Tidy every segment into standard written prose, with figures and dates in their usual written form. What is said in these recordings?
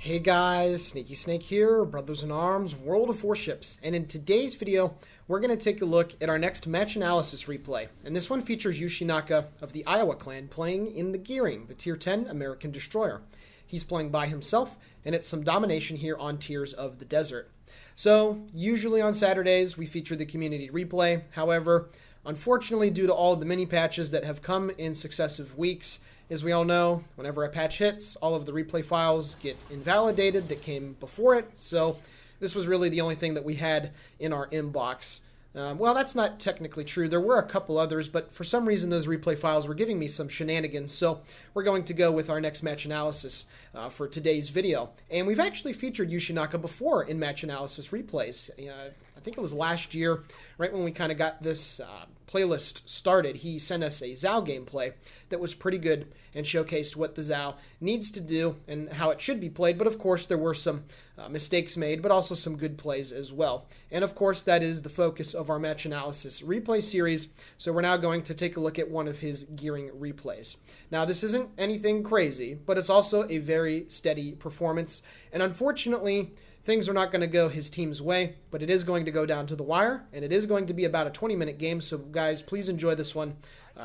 Hey guys, Sneaky Snake here, Brothers in Arms, World of Warships, and in today's video, we're going to take a look at our next match analysis replay, and this one features Youshinaka of the Iowa clan playing in the Gearing, the Tier 10 American Destroyer. He's playing by himself, and it's some domination here on Tears of the Desert. So, usually on Saturdays, we feature the community replay. However, unfortunately, due to all of the mini patches that have come in successive weeks, as we all know, whenever a patch hits, all of the replay files get invalidated that came before it, so this was really the only thing that we had in our inbox. Well, that's not technically true. There were a couple others, but for some reason those replay files were giving me some shenanigans, so we're going to go with our next match analysis for today's video. And we've actually featured Youshinaka before in match analysis replays. I think it was last year, right when we kind of got this playlist started. He sent us a Zhao gameplay that was pretty good and showcased what the Zhao needs to do and how it should be played. But of course, there were some mistakes made, but also some good plays as well. And of course, that is the focus of our match analysis replay series. So we're now going to take a look at one of his Gearing replays. Now, this isn't anything crazy, but it's also a very steady performance. And unfortunately, things are not going to go his team's way, but it is going to go down to the wire, and it is going to be about a 20-minute game, so guys, please enjoy this one.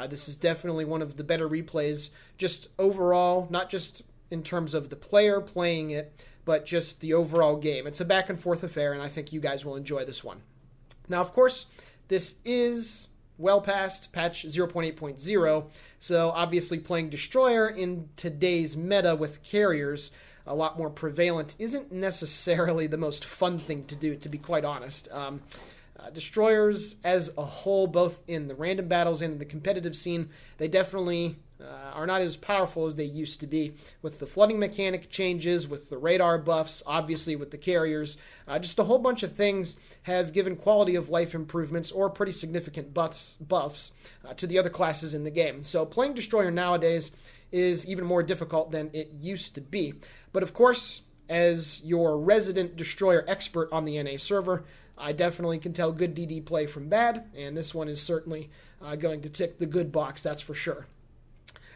This is definitely one of the better replays, just overall, not just in terms of the player playing it, but just the overall game. It's a back-and-forth affair, and I think you guys will enjoy this one. Now, of course, this is well past patch 0.8.0, so obviously playing Destroyer in today's meta with carriers a lot more prevalent isn't necessarily the most fun thing to do, to be quite honest. Destroyers as a whole, both in the random battles and in the competitive scene, they definitely are not as powerful as they used to be. With the flooding mechanic changes, with the radar buffs, obviously with the carriers, just a whole bunch of things have given quality of life improvements or pretty significant buffs to the other classes in the game. So playing Destroyer nowadays is even more difficult than it used to be. But of course, as your resident Destroyer expert on the NA server, I definitely can tell good DD play from bad, and this one is certainly going to tick the good box, that's for sure.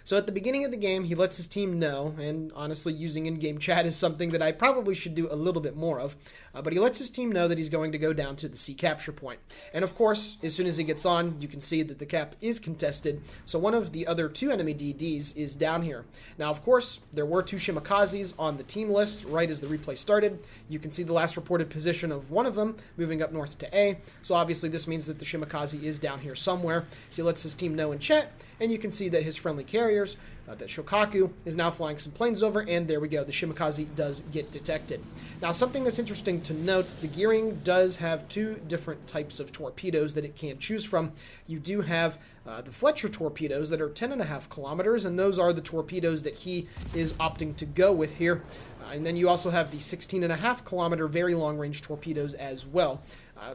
So at the beginning of the game, he lets his team know, and honestly, using in-game chat is something that I probably should do a little bit more of, but he lets his team know that he's going to go down to the C capture point. And of course, as soon as he gets on, you can see that the cap is contested, so one of the other two enemy DDs is down here. Now, of course, there were two Shimakazes on the team list right as the replay started. You can see the last reported position of one of them moving up north to A, so obviously this means that the Shimakaze is down here somewhere. He lets his team know in chat, and you can see that his friendly carriers, that Shokaku is now flying some planes over, and there we go, the Shimakaze does get detected. Now, something that's interesting to note, the Gearing does have two different types of torpedoes that it can choose from. You do have the Fletcher torpedoes that are 10.5 kilometers, and those are the torpedoes that he is opting to go with here. And then you also have the 16.5 kilometer very long range torpedoes as well.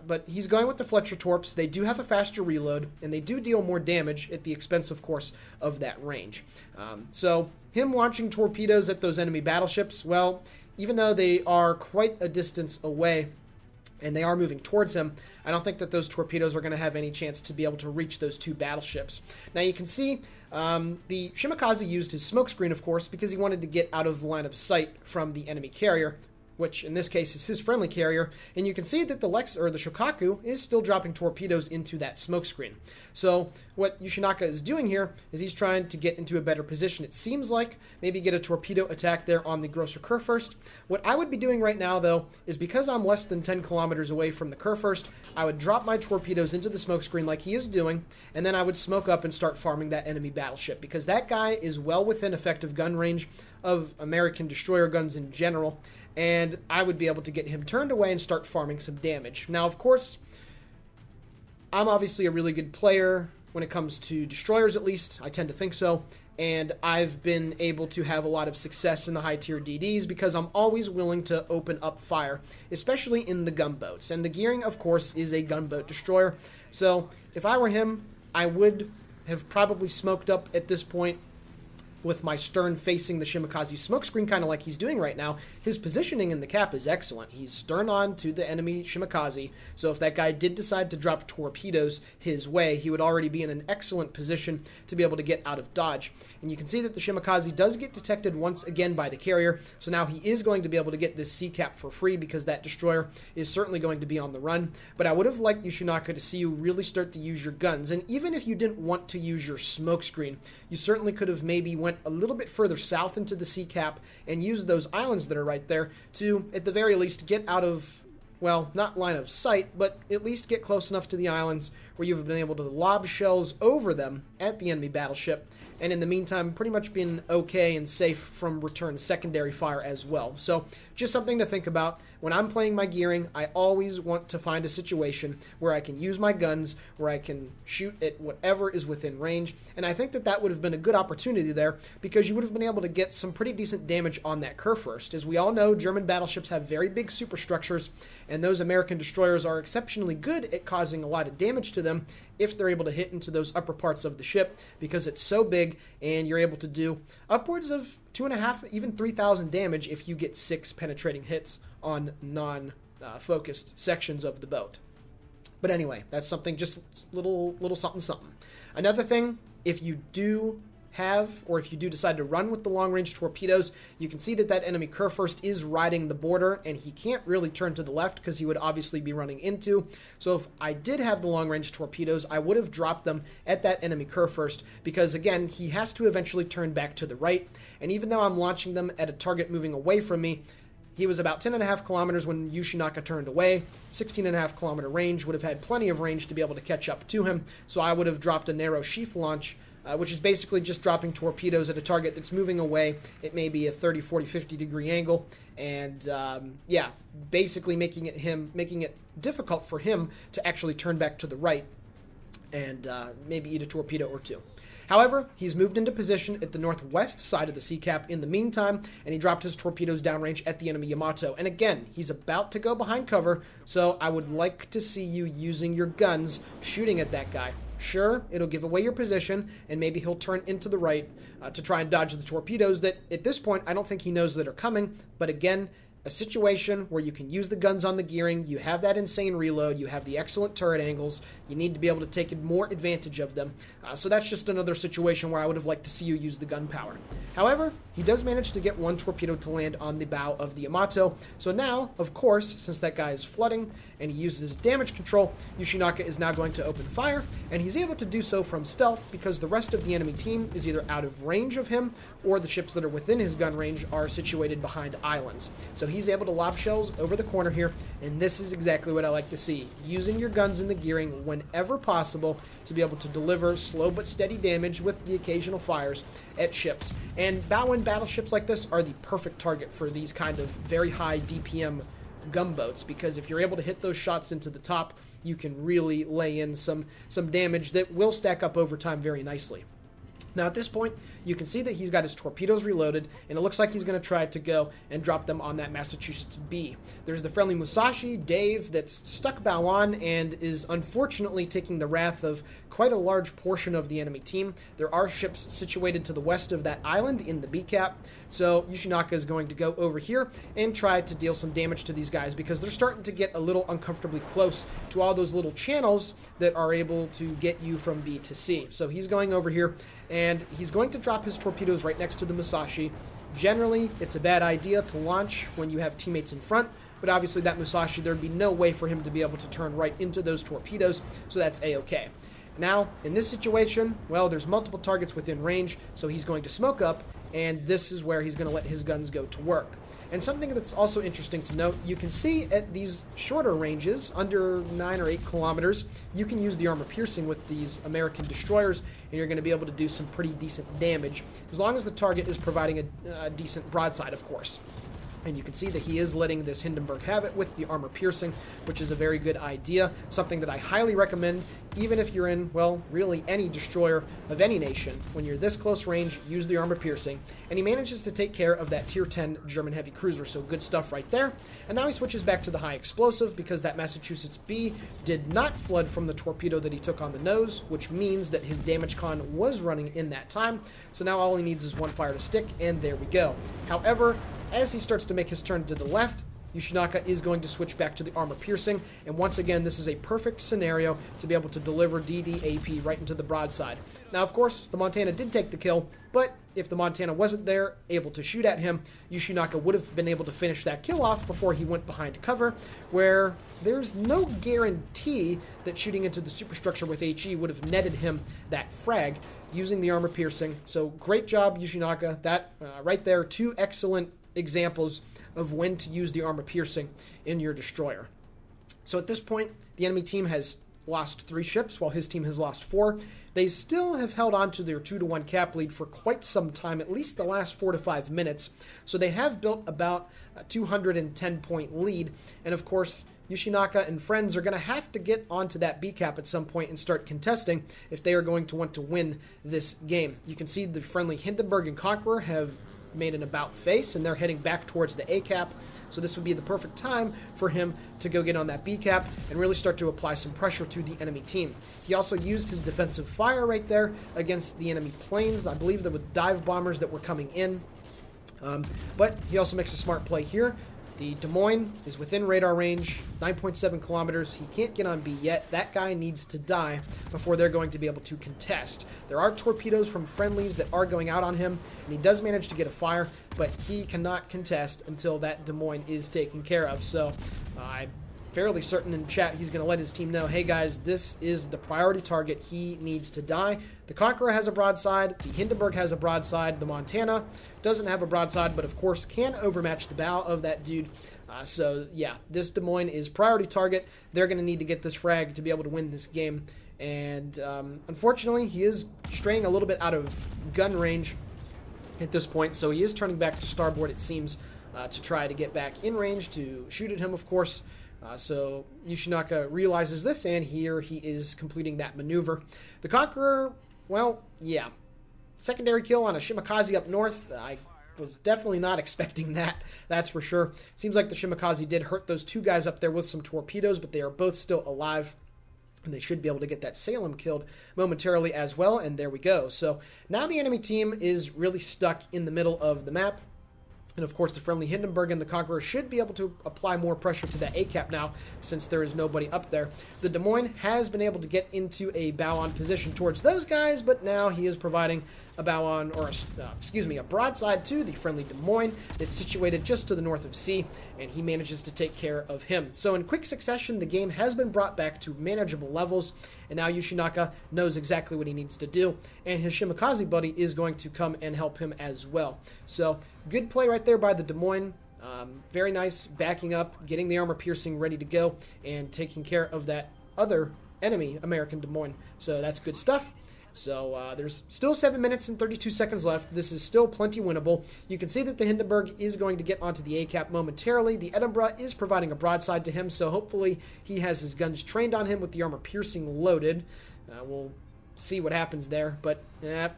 But he's going with the Fletcher torps. They do have a faster reload, and they do deal more damage at the expense, of course, of that range. So him launching torpedoes at those enemy battleships, well, even though they are quite a distance away and they are moving towards him, I don't think that those torpedoes are going to have any chance to be able to reach those two battleships. Now you can see the Shimakaze used his smokescreen, of course, because he wanted to get out of the line of sight from the enemy carrier, which in this case is his friendly carrier, and you can see that the Shokaku is still dropping torpedoes into that smokescreen. So what Youshinaka is doing here is he's trying to get into a better position. It seems like maybe get a torpedo attack there on the Grosser Kurfürst. What I would be doing right now, though, is because I'm less than 10 kilometers away from the Kurfürst, I would drop my torpedoes into the smokescreen like he is doing, and then I would smoke up and start farming that enemy battleship, because that guy is well within effective gun range of American destroyer guns in general, and I would be able to get him turned away and start farming some damage. Now, of course, I'm obviously a really good player when it comes to destroyers, at least. I tend to think so, and I've been able to have a lot of success in the high-tier DDs because I'm always willing to open up fire, especially in the gunboats. And the Gearing, of course, is a gunboat destroyer, so if I were him, I would have probably smoked up at this point with my stern facing the Shimakaze smokescreen, kind of like he's doing right now, his positioning in the cap is excellent. He's stern on to the enemy Shimakaze, so if that guy did decide to drop torpedoes his way, he would already be in an excellent position to be able to get out of dodge. And you can see that the Shimakaze does get detected once again by the carrier, so now he is going to be able to get this sea cap for free because that destroyer is certainly going to be on the run. But I would have liked Youshinaka to see you really start to use your guns, and even if you didn't want to use your smokescreen, you certainly could have maybe went a little bit further south into the sea cap and used those islands that are right there to, at the very least, get out of, well, not line of sight, but at least get close enough to the islands where you've been able to lob shells over them at the enemy battleship, and in the meantime, pretty much been okay and safe from return secondary fire as well. So, just something to think about. When I'm playing my gearing, I always want to find a situation where I can use my guns, where I can shoot at whatever is within range, and I think that that would have been a good opportunity there, because you would have been able to get some pretty decent damage on that Kurfürst. As we all know, German battleships have very big superstructures, and those American destroyers are exceptionally good at causing a lot of damage to them if they're able to hit into those upper parts of the ship, because it's so big, and you're able to do upwards of 2,500, even 3,000 damage if you get 6 penetrating hits on non-focused sections of the boat. But anyway, that's something, just little something. Another thing, if you do have, or if you do decide to run with the long-range torpedoes, you can see that that enemy Kurfürst is riding the border, and he can't really turn to the left because he would obviously be running into. So if I did have the long-range torpedoes, I would have dropped them at that enemy Kurfürst, because again, he has to eventually turn back to the right, and even though I'm launching them at a target moving away from me, he was about 10.5 kilometers when Youshinaka turned away. 16.5 kilometer range, would have had plenty of range to be able to catch up to him, so I would have dropped a narrow sheaf launch, which is basically just dropping torpedoes at a target that's moving away. It may be a 30, 40, 50 degree angle, and yeah, basically making it difficult for him to actually turn back to the right and maybe eat a torpedo or two. However, he's moved into position at the northwest side of the sea cap in the meantime, and he dropped his torpedoes downrange at the enemy Yamato. And again, he's about to go behind cover, so I would like to see you using your guns shooting at that guy. Sure, it'll give away your position, and maybe he'll turn into the right to try and dodge the torpedoes that, at this point, I don't think he knows that are coming. But again, a situation where you can use the guns on the gearing, you have that insane reload, you have the excellent turret angles, you need to be able to take more advantage of them. So that's just another situation where I would have liked to see you use the gun power. However, he does manage to get one torpedo to land on the bow of the Yamato. So now, of course, since that guy is flooding and he uses damage control, Youshinaka is now going to open fire, and he's able to do so from stealth because the rest of the enemy team is either out of range of him, or the ships that are within his gun range are situated behind islands. So he's able to lob shells over the corner here, and this is exactly what I like to see. Using your guns in the gearing whenever possible to be able to deliver slow but steady damage with the occasional fires at ships. And bow-in battleships like this are the perfect target for these kind of very high DPM gunboats, because if you're able to hit those shots into the top, you can really lay in some damage that will stack up over time very nicely. Now at this point, you can see that he's got his torpedoes reloaded, and it looks like he's going to try to go and drop them on that Massachusetts B. There's the friendly Musashi, Dave, that's stuck bow on and is unfortunately taking the wrath of quite a large portion of the enemy team. There are ships situated to the west of that island in the B cap, so Youshinaka is going to go over here and try to deal some damage to these guys, because they're starting to get a little uncomfortably close to all those little channels that are able to get you from B to C. So he's going over here, and he's going to drop his torpedoes right next to the Musashi. Generally, it's a bad idea to launch when you have teammates in front, but obviously that Musashi, there'd be no way for him to be able to turn right into those torpedoes, so that's A-okay. Now, in this situation, well, there's multiple targets within range, so he's going to smoke up, and this is where he's going to let his guns go to work. And something that's also interesting to note, you can see at these shorter ranges, under 9 or 8 kilometers, you can use the armor piercing with these American destroyers, and you're going to be able to do some pretty decent damage, as long as the target is providing a decent broadside, of course. And you can see that he is letting this Hindenburg have it with the armor piercing, which is a very good idea. Something that I highly recommend, even if you're in, well, really any destroyer of any nation. When you're this close range, use the armor piercing. And he manages to take care of that tier 10 German heavy cruiser, so good stuff right there. And now he switches back to the high explosive because that Massachusetts B did not flood from the torpedo that he took on the nose, which means that his damage con was running in that time. So now all he needs is one fire to stick, and there we go. However, as he starts to make his turn to the left, Youshinaka is going to switch back to the armor piercing, and once again, this is a perfect scenario to be able to deliver DDAP right into the broadside. Now, of course, the Montana did take the kill, but if the Montana wasn't there, able to shoot at him, Youshinaka would have been able to finish that kill off before he went behind cover, where there's no guarantee that shooting into the superstructure with HE would have netted him that frag using the armor piercing. So great job, Youshinaka. That right there, two excellent examples of when to use the armor piercing in your destroyer. So at this point, the enemy team has lost 3 ships while his team has lost 4. They still have held on to their 2-1 cap lead for quite some time, at least the last 4 to 5 minutes. So they have built about a 210-point lead. And of course, Youshinaka and friends are going to have to get onto that B cap at some point and start contesting if they are going to want to win this game. You can see the friendly Hindenburg and Conqueror have made an about face, and they're heading back towards the A cap, so this would be the perfect time for him to go get on that B cap and really start to apply some pressure to the enemy team. He also used his defensive fire right there against the enemy planes. I believe there were dive bombers that were coming in, but he also makes a smart play here. The Des Moines is within radar range, 9.7 kilometers. He can't get on B yet. That guy needs to die before they're going to be able to contest. There are torpedoes from friendlies that are going out on him, and he does manage to get a fire, but he cannot contest until that Des Moines is taken care of. So I'm fairly certain in chat he's going to let his team know, hey guys, this is the priority target. He needs to die. The Conqueror has a broadside. The Hindenburg has a broadside. The Montana doesn't have a broadside, but of course can overmatch the bow of that dude. So yeah, this Des Moines is priority target. They're going to need to get this frag to be able to win this game. And unfortunately, he is straying a little bit out of gun range at this point, so he is turning back to starboard, it seems, to try to get back in range to shoot at him, of course. So Youshinaka realizes this, and here he is completing that maneuver. The Conqueror, well, yeah. Secondary kill on a Shimakaze up north. I was definitely not expecting that, that's for sure. Seems like the Shimakaze did hurt those 2 guys up there with some torpedoes, but they are both still alive. And they should be able to get that Salem killed momentarily as well, and there we go. So now the enemy team is really stuck in the middle of the map. And of course, the friendly Hindenburg and the Conqueror should be able to apply more pressure to that A cap now, since there is nobody up there. The Des Moines has been able to get into a bow-on position towards those guys, but now he is providing a bow-on, or a broadside to the friendly Des Moines. It's situated just to the north of C, and he manages to take care of him. So in quick succession, the game has been brought back to manageable levels, and now Youshinaka knows exactly what he needs to do, and his Shimakaze buddy is going to come and help him as well. So good play right there by the Des Moines. Very nice, backing up, getting the armor piercing ready to go, and taking care of that other enemy, American Des Moines. So that's good stuff. So there's still 7 minutes and 32 seconds left. This is still plenty winnable. You can see that the Hindenburg is going to get onto the A cap momentarily. The Edinburgh is providing a broadside to him, so hopefully he has his guns trained on him with the armor piercing loaded. We'll see what happens there, but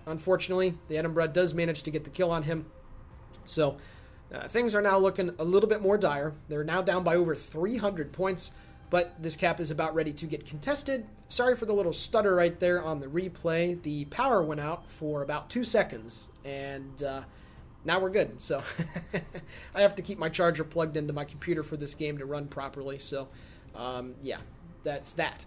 unfortunately, the Edinburgh does manage to get the kill on him. So things are now looking a little bit more dire. They're now down by over 300 points, but this cap is about ready to get contested. Sorry for the little stutter right there on the replay. The power went out for about 2 seconds, and now we're good. So I have to keep my charger plugged into my computer for this game to run properly. So yeah, that's that.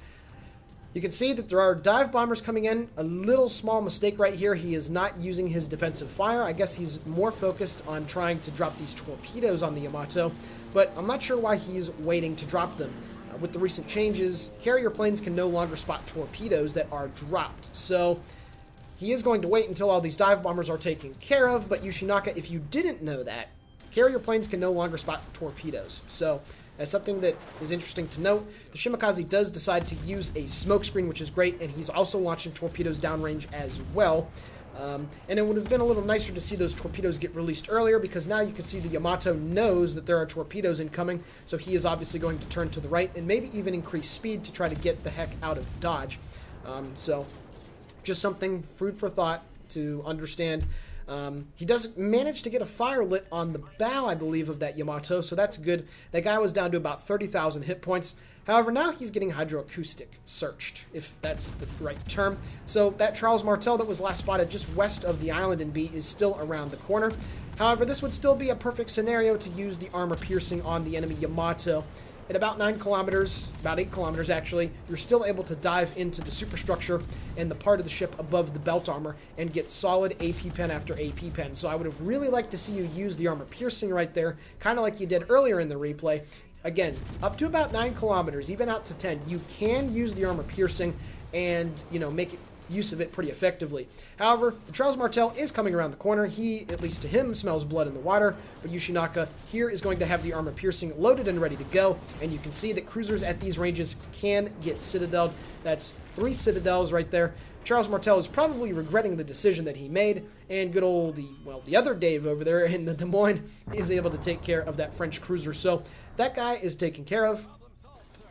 You can see that there are dive bombers coming in. A little small mistake right here. He is not using his defensive fire. I guess he's more focused on trying to drop these torpedoes on the Yamato, but I'm not sure why he's waiting to drop them. With the recent changes, carrier planes can no longer spot torpedoes that are dropped. So he is going to wait until all these dive bombers are taken care of, but Youshinaka, if you didn't know that, carrier planes can no longer spot torpedoes. So that's something that is interesting to note. The Shimakaze does decide to use a smoke screen, which is great, and he's also launching torpedoes downrange as well. And it would have been a little nicer to see those torpedoes get released earlier, because now you can see the Yamato knows that there are torpedoes incoming, so he is obviously going to turn to the right and maybe even increase speed to try to get the heck out of dodge. So just something food for thought to understand. He does manage to get a fire lit on the bow, I believe, of that Yamato, so that's good. That guy was down to about 30,000 hit points. However, now he's getting hydroacoustic searched, if that's the right term. So that Charles Martel that was last spotted just west of the island in B is still around the corner. However, this would still be a perfect scenario to use the armor piercing on the enemy Yamato. At about 9 kilometers, about 8 kilometers actually, you're still able to dive into the superstructure and the part of the ship above the belt armor and get solid AP pen after AP pen. So I would have really liked to see you use the armor piercing right there, kind of like you did earlier in the replay. Again, up to about 9 kilometers, even out to 10, you can use the armor piercing and, you know, make use of it pretty effectively. However, the Charles Martel is coming around the corner. He, at least to him, smells blood in the water, but Youshinaka here is going to have the armor piercing loaded and ready to go, and you can see that cruisers at these ranges can get citadeled. That's 3 citadels right there. Charles Martel is probably regretting the decision that he made, and good old, the other Dave over there in the Des Moines is able to take care of that French cruiser, so that guy is taken care of.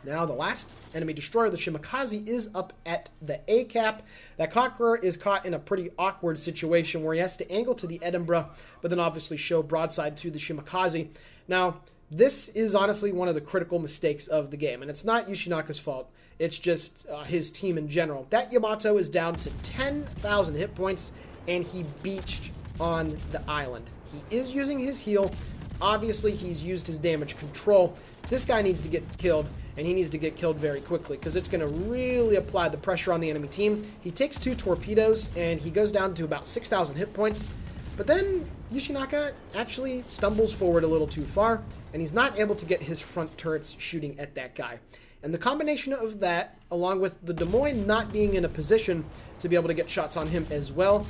Now, the last enemy destroyer, the Shimakaze, is up at the A cap. That Conqueror is caught in a pretty awkward situation where he has to angle to the Edinburgh, but then obviously show broadside to the Shimakaze. Now, this is honestly one of the critical mistakes of the game, and it's not Yoshinaka's fault. It's just his team in general. That Yamato is down to 10,000 hit points, and he beached on the island. He is using his heal. Obviously, he's used his damage control. This guy needs to get killed, and he needs to get killed very quickly because it's going to really apply the pressure on the enemy team. He takes 2 torpedoes, and he goes down to about 6,000 hit points. But then Youshinaka actually stumbles forward a little too far, and he's not able to get his front turrets shooting at that guy. And the combination of that, along with the Des Moines not being in a position to be able to get shots on him as well,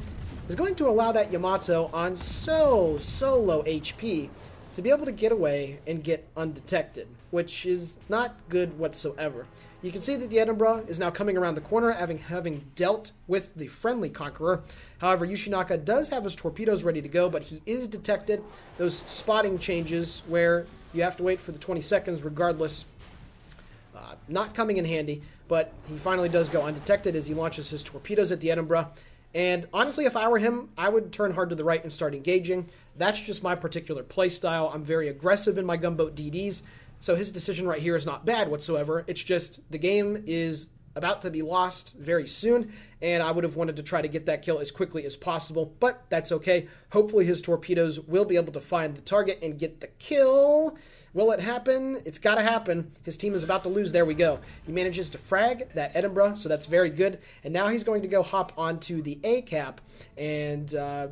is going to allow that Yamato on so low HP to be able to get away and get undetected, which is not good whatsoever. You can see that the Edinburgh is now coming around the corner, having dealt with the friendly Conqueror. However, Youshinaka does have his torpedoes ready to go, but he is detected. Those spotting changes where you have to wait for the 20 seconds regardless, not coming in handy, but he finally does go undetected as he launches his torpedoes at the Edinburgh. And honestly, if I were him, I would turn hard to the right and start engaging. That's just my particular play style. I'm very aggressive in my gunboat DDs, so his decision right here is not bad whatsoever. It's just the game is about to be lost very soon, and I would have wanted to try to get that kill as quickly as possible, but that's okay. Hopefully his torpedoes will be able to find the target and get the kill. Will it happen? It's got to happen. His team is about to lose. There we go. He manages to frag that Edinburgh, so that's very good. And now he's going to go hop onto the A cap and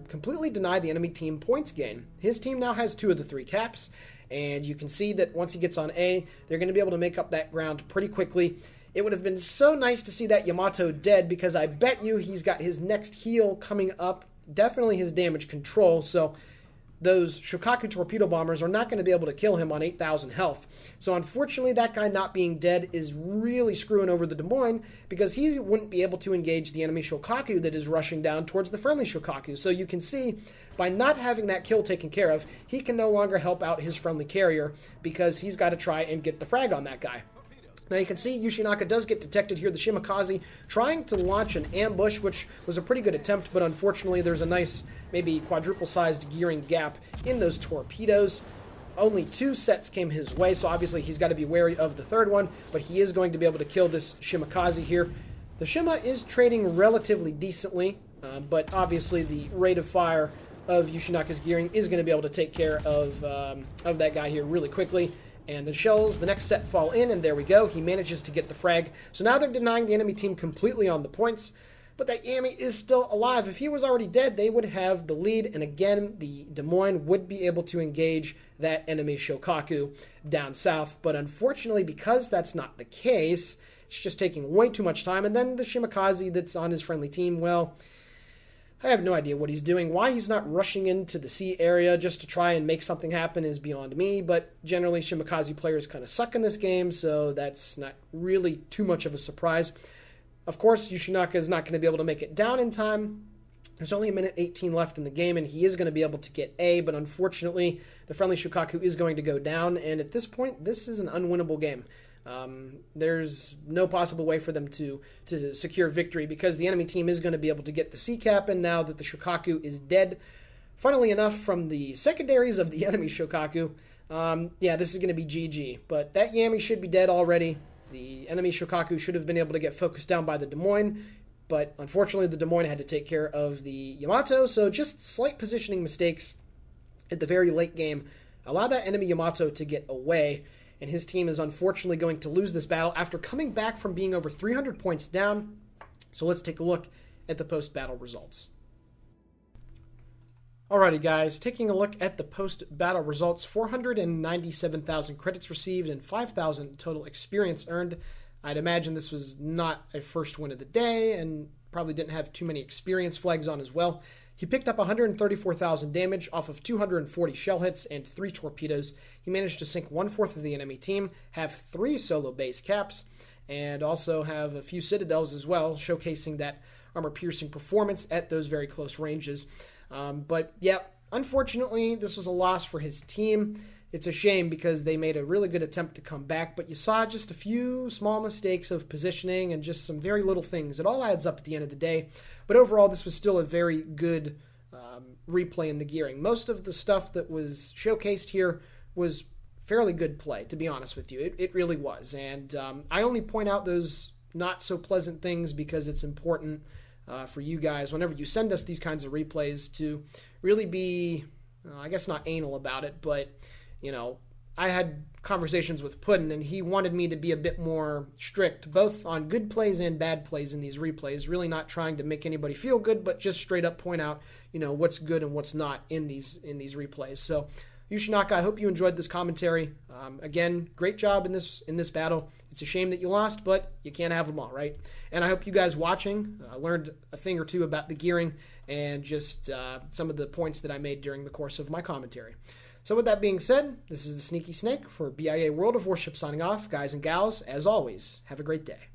completely deny the enemy team points gain. His team now has 2 of the 3 caps, and you can see that once he gets on A, they're going to be able to make up that ground pretty quickly. It would have been so nice to see that Yamato dead, because I bet you he's got his next heal coming up, definitely his damage control, so those Shokaku torpedo bombers are not going to be able to kill him on 8,000 health. So unfortunately, that guy not being dead is really screwing over the Des Moines, because he wouldn't be able to engage the enemy Shokaku that is rushing down towards the friendly Shokaku. So you can see, by not having that kill taken care of, he can no longer help out his friendly carrier, because he's got to try and get the frag on that guy. Now you can see Youshinaka does get detected here, the Shimakaze, trying to launch an ambush, which was a pretty good attempt, but unfortunately there's a nice, maybe quadruple-sized gearing gap in those torpedoes. Only 2 sets came his way, so obviously he's got to be wary of the 3rd one, but he is going to be able to kill this Shimakaze here. The Shima is trading relatively decently, but obviously the rate of fire of Yoshinaka's gearing is going to be able to take care of that guy here really quickly. And the shells, the next set fall in, and there we go. He manages to get the frag. So now they're denying the enemy team completely on the points. But that Yami is still alive. If he was already dead, they would have the lead. And again, the Des Moines would be able to engage that enemy Shokaku down south. But unfortunately, because that's not the case, it's just taking way too much time. And then the Shimakaze that's on his friendly team, well, I have no idea what he's doing. Why he's not rushing into the sea area just to try and make something happen is beyond me, but generally Shimakaze players kind of suck in this game, so that's not really too much of a surprise. Of course, Youshinaka is not going to be able to make it down in time, There's only a minute 18 left in the game, and he is going to be able to get A, but unfortunately, the friendly Shokaku is going to go down, and at this point, this is an unwinnable game. There's no possible way for them to secure victory because the enemy team is going to be able to get the C cap, and now that the Shokaku is dead, funnily enough, from the secondaries of the enemy Shokaku, yeah, this is going to be GG. But that Yami should be dead already. The enemy Shokaku should have been able to get focused down by the Des Moines, but unfortunately the Des Moines had to take care of the Yamato, so just slight positioning mistakes at the very late game allow that enemy Yamato to get away, and his team is unfortunately going to lose this battle after coming back from being over 300 points down. So let's take a look at the post-battle results. Alrighty guys, taking a look at the post-battle results, 497,000 credits received and 5,000 total experience earned. I'd imagine this was not a first win of the day and probably didn't have too many experience flags on as well. He picked up 134,000 damage off of 240 shell hits and 3 torpedoes. He managed to sink 1/4 of the enemy team, have 3 solo base caps, and also have a few citadels as well, showcasing that armor-piercing performance at those very close ranges. But yeah, unfortunately, this was a loss for his team. It's a shame because they made a really good attempt to come back, but you saw just a few small mistakes of positioning and just some very little things. It all adds up at the end of the day, but overall, this was still a very good replay in the gearing. Most of the stuff that was showcased here was fairly good play, to be honest with you. It really was, and I only point out those not so pleasant things because it's important for you guys, whenever you send us these kinds of replays, to really be, I guess not anal about it, but, you know, I had conversations with Puddin', and he wanted me to be a bit more strict, both on good plays and bad plays in these replays, really not trying to make anybody feel good, but just straight up point out, you know, what's good and what's not in these replays. So, Youshinaka, I hope you enjoyed this commentary. Again, great job in this battle. It's a shame that you lost, but you can't have them all, right? And I hope you guys watching learned a thing or two about the gearing and just some of the points that I made during the course of my commentary. So with that being said, this is the Sneaky Snake for BIA World of Warships signing off. Guys and gals, as always, have a great day.